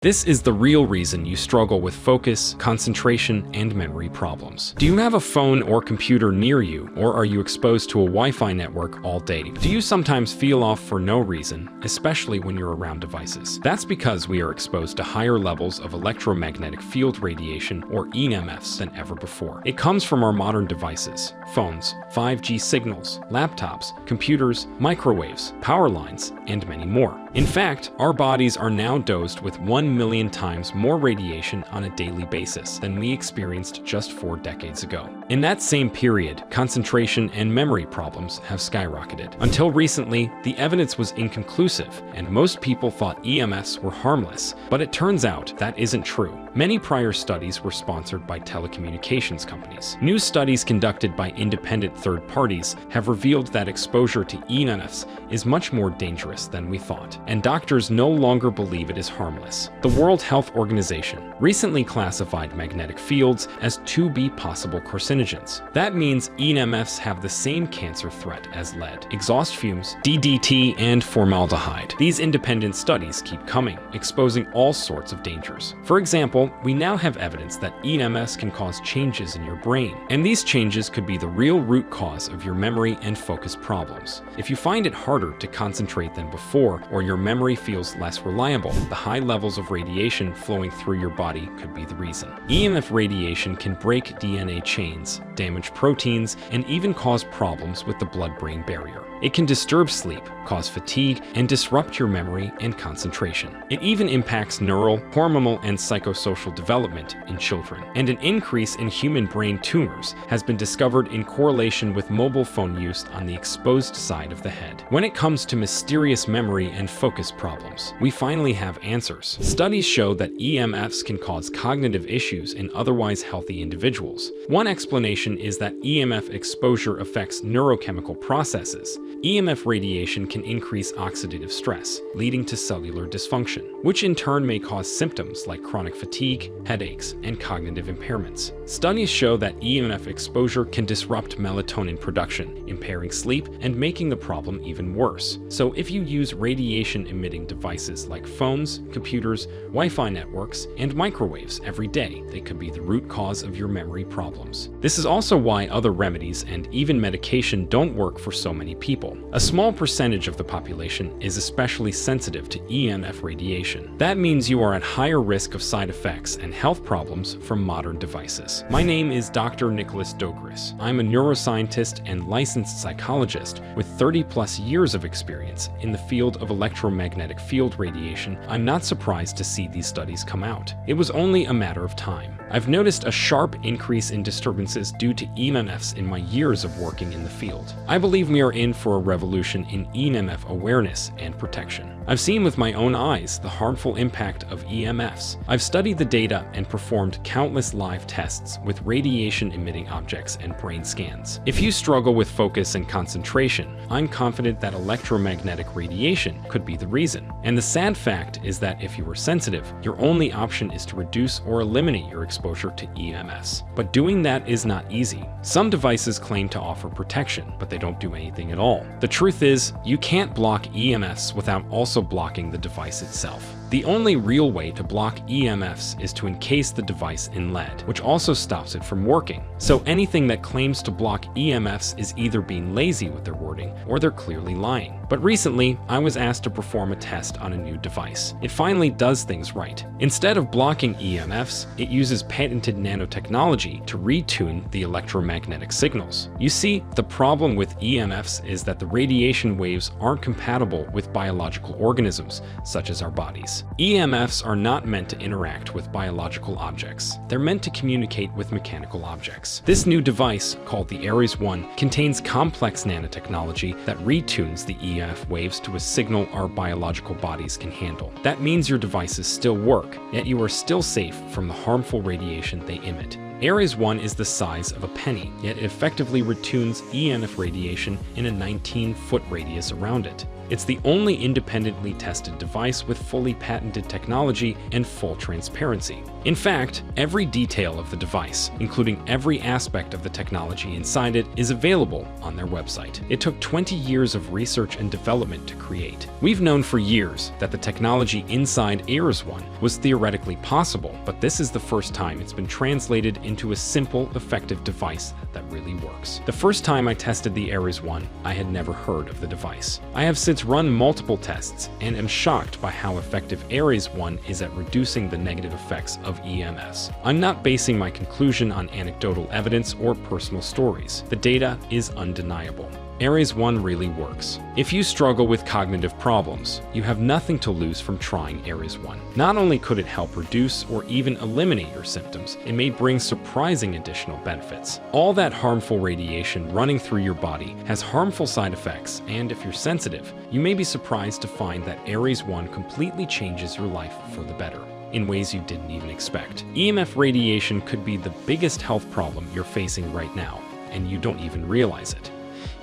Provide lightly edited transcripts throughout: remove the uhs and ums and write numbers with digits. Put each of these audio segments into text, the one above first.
This is the real reason you struggle with focus, concentration, and memory problems. Do you have a phone or computer near you, or are you exposed to a Wi-Fi network all day? Do you sometimes feel off for no reason, especially when you're around devices? That's because we are exposed to higher levels of electromagnetic field radiation, or EMFs, than ever before. It comes from our modern devices, phones, 5G signals, laptops, computers, microwaves, power lines, and many more. In fact, our bodies are now dosed with 1 million times more radiation on a daily basis than we experienced just 4 decades ago. In that same period, concentration and memory problems have skyrocketed. Until recently, the evidence was inconclusive, and most people thought EMFs were harmless, but it turns out that isn't true. Many prior studies were sponsored by telecommunications companies. New studies conducted by independent third parties have revealed that exposure to EMFs is much more dangerous than we thought, and doctors no longer believe it is harmless. The World Health Organization recently classified magnetic fields as 2B possible carcinogens. That means EMFs have the same cancer threat as lead, exhaust fumes, DDT, and formaldehyde. These independent studies keep coming, exposing all sorts of dangers. For example, we now have evidence that EMFs can cause changes in your brain, and these changes could be the real root cause of your memory and focus problems. If you find it harder to concentrate than before, or your memory feels less reliable, the high levels of radiation flowing through your body could be the reason. EMF radiation can break DNA chains, damage proteins, and even cause problems with the blood-brain barrier. It can disturb sleep, cause fatigue, and disrupt your memory and concentration. It even impacts neural, hormonal, and psychosocial development in children. And an increase in human brain tumors has been discovered in correlation with mobile phone use on the exposed side of the head. When it comes to mysterious memory and focus problems, we finally have answers. Studies show that EMFs can cause cognitive issues in otherwise healthy individuals. One explanation is that EMF exposure affects neurochemical processes. EMF radiation can increase oxidative stress, leading to cellular dysfunction, which in turn may cause symptoms like chronic fatigue, headaches, and cognitive impairments. Studies show that EMF exposure can disrupt melatonin production, impairing sleep and making the problem even worse. So if you use radiation-emitting devices like phones, computers, Wi-Fi networks, and microwaves every day, they could be the root cause of your memory problems. This is also why other remedies and even medication don't work for so many people. A small percentage of the population is especially sensitive to EMF radiation. That means you are at higher risk of side effects and health problems from modern devices. My name is Dr. Nicholas Dogris. I'm a neuroscientist and licensed psychologist with 30+ years of experience in the field of electromagnetic field radiation. I'm not surprised to see these studies come out. It was only a matter of time. I've noticed a sharp increase in disturbances due to EMFs in my years of working in the field. I believe we are in for a revolution in EMF awareness and protection. I've seen with my own eyes the harmful impact of EMFs. I've studied the data and performed countless live tests with radiation-emitting objects and brain scans. If you struggle with focus and concentration, I'm confident that electromagnetic radiation could be the reason. And the sad fact is that if you are sensitive, your only option is to reduce or eliminate your exposure to EMFs. But doing that is not easy. Some devices claim to offer protection, but they don't do anything at all. The truth is, you can't block EMFs without also blocking the device itself. The only real way to block EMFs is to encase the device in lead, which also stops it from working. So anything that claims to block EMFs is either being lazy with their wording or they're clearly lying. But recently, I was asked to perform a test on a new device. It finally does things right. Instead of blocking EMFs, it uses patented nanotechnology to retune the electromagnetic signals. You see, the problem with EMFs is that the radiation waves aren't compatible with biological organisms, such as our bodies. EMFs are not meant to interact with biological objects. They're meant to communicate with mechanical objects. This new device, called the Ares 1, contains complex nanotechnology that retunes the EMF waves to a signal our biological bodies can handle. That means your devices still work, yet you are still safe from the harmful radiation they emit. Ares 1 is the size of a penny, yet it effectively retunes EMF radiation in a 19-foot radius around it. It's the only independently tested device with fully patented technology and full transparency. In fact, every detail of the device, including every aspect of the technology inside it, is available on their website. It took 20 years of research and development to create. We've known for years that the technology inside Ares One was theoretically possible, but this is the first time it's been translated into a simple, effective device that really works. The first time I tested the Ares One, I had never heard of the device. I have since run multiple tests and am shocked by how effective Ares One is at reducing the negative effects of EMFs. I'm not basing my conclusion on anecdotal evidence or personal stories. The data is undeniable. Ares One really works. If you struggle with cognitive problems, you have nothing to lose from trying Ares One. Not only could it help reduce or even eliminate your symptoms, it may bring surprising additional benefits. All that harmful radiation running through your body has harmful side effects, and if you're sensitive, you may be surprised to find that Ares One completely changes your life for the better in ways you didn't even expect. EMF radiation could be the biggest health problem you're facing right now, and you don't even realize it.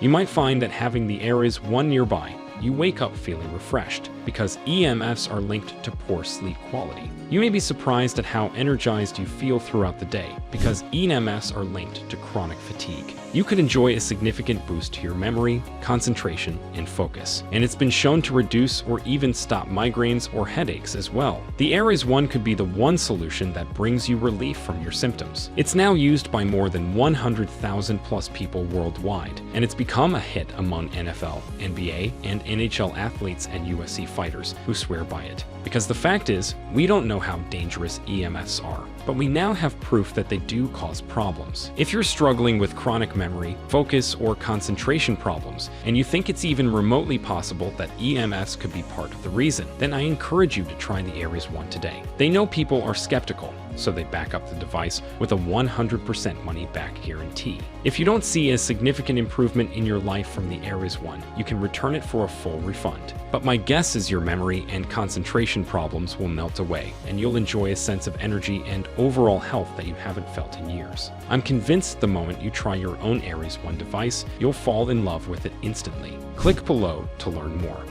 You might find that having the Ares One nearby, you wake up feeling refreshed because EMFs are linked to poor sleep quality. You may be surprised at how energized you feel throughout the day because EMFs are linked to chronic fatigue. You could enjoy a significant boost to your memory, concentration, and focus. And it's been shown to reduce or even stop migraines or headaches as well. The Ares One could be the one solution that brings you relief from your symptoms. It's now used by more than 100,000 plus people worldwide, and it's become a hit among NFL, NBA, and NHL athletes and UFC fighters who swear by it. Because the fact is, we don't know how dangerous EMFs are, but we now have proof that they do cause problems. If you're struggling with chronic memory, focus, or concentration problems, and you think it's even remotely possible that EMFs could be part of the reason, then I encourage you to try the Ares One today. They know people are skeptical, so they back up the device with a 100% money-back guarantee. If you don't see a significant improvement in your life from the Ares One, you can return it for a full refund. But my guess is your memory and concentration problems will melt away, and you'll enjoy a sense of energy and overall health that you haven't felt in years. I'm convinced the moment you try your own Ares One device, you'll fall in love with it instantly. Click below to learn more.